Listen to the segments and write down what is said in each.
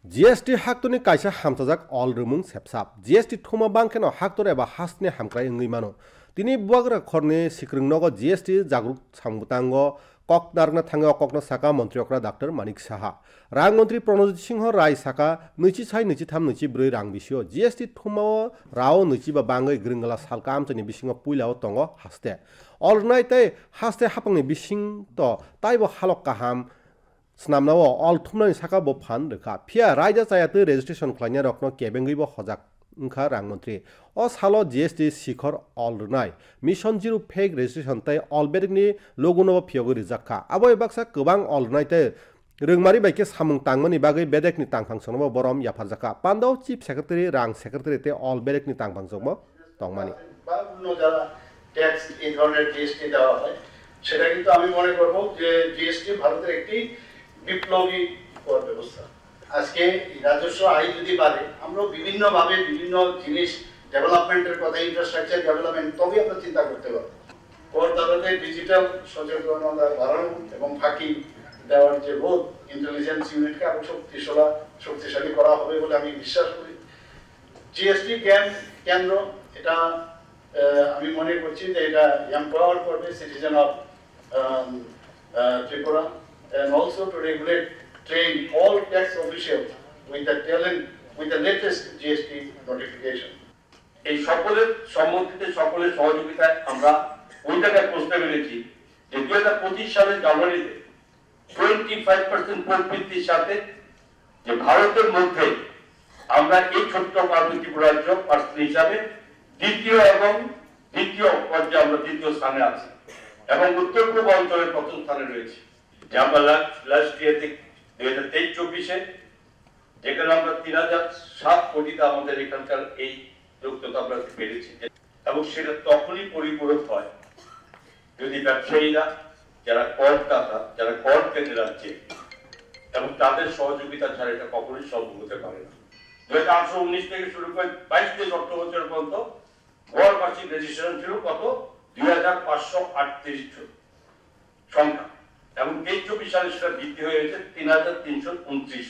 GST haktoni kaisa hamsajak all rumung sepsap. GST thuma bangkeno haktor eba hasne hamkrai ngui mano. Tini buagra khorne sikrungnogo GST jagruk sambutango kokdarna thango kokno saka mantri okra Dr. Manik Saha. Rang mantri Pranojit Singh Rai saka nuchi chai nuchi tham nuchi broi rang bisio GST thumao rao nuchi ba bangai gringala salka amchani bisingo puilao tongo haste. All night tai haste hapangni bising to taibo halok kaham snamnao all thumnani saka bo phan rekha phia raija chayate registration khlanya rokno kebengui bo hojak ungkha rangmantri o salo GST sikhor all runai mission zero fake registration tai all bedni logono phiogo rijakha abo baksa kobang all runai tai rungmari baike samung tangmani bagai bedekni tangphangsono borom yafarjaka pandau chief secretary rang secretary te all bedekni tangphangsomo tongmani tax এই ধরনের GST দেওয়া হয় সেটা কিন্তু আমি মনে করব যে জিএসটি ভারতের একটি বিপ্লবী কর ব্যবস্থা আজকে রাজস্ব আয় যদি বাড়ে আমরা বিভিন্ন ভাবে বিভিন্ন জিনিস ডেভেলপমেন্টের কথা ইনফ্রাস্ট্রাকচার ডেভেলপমেন্ট তবে আমরা চিন্তা করতে পারব করদাতাদের ডিজিটাল সচেতনতা বাড়ানো এবং ফাঁকি দেওয়ার যে রোধ ইন্টেলিজেন্স ইউনিটকে আরো শক্তিশালী করা হবে বলে আমি বিশ্বাস করি জিএসটি কেন্দ্র এটা আমি মনে করছি যে এটা এম্পাওয়ার করবে citizen of Tripura and also to regulate train all tax officials with the latest GST notification. এই সকলের সম্মতিতে সকলের সহযোগিতায় আমরা ওই জায়গায় পৌঁছতে পেরেছি যে 2025 সালের জানুয়ারিতে 25% প্রবৃদ্ধির সাথে যে ভারতের মধ্যে আমরা এই ছোট্ট পার্বতী রাজ্য পার্সন হিসাবে দ্বিতীয় পর্যায়ে আমরা দ্বিতীয় স্থানে আছি এবং উত্তর পূর্ব অঞ্চলের প্রথম স্থানে রয়েছে যে আমরা লাস্ট ইয়ারতে 2023-24 যেখানে আমরা 3007 কোটিতে আমাদের এখানকার এই যোগ্যতা আমরা পেরেছি এবং সেটা তখনই পরিপূরক হয় যদি ব্যবসায়ীরা যারা করদাতা যারা কর কেন্দ্রে রাজ্যে এবং তাদের সহযোগিতা ছাড়া এটা কখনোই সম্ভব হতে পারে না 2018-19 থেকে শুরু করে 22 অক্টোবর পর্যন্ত গড় বার্ষিক রেজিস্ট্রেশন ছিল কত 2538 সংখ্যা এবং 23-24 সালে সেটা বৃদ্ধি হয়েছে 3329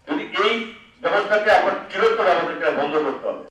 যদি এই ব্যবস্থাকে আমরা চিরতরে আমাদেরকে বন্ধ করতে হবে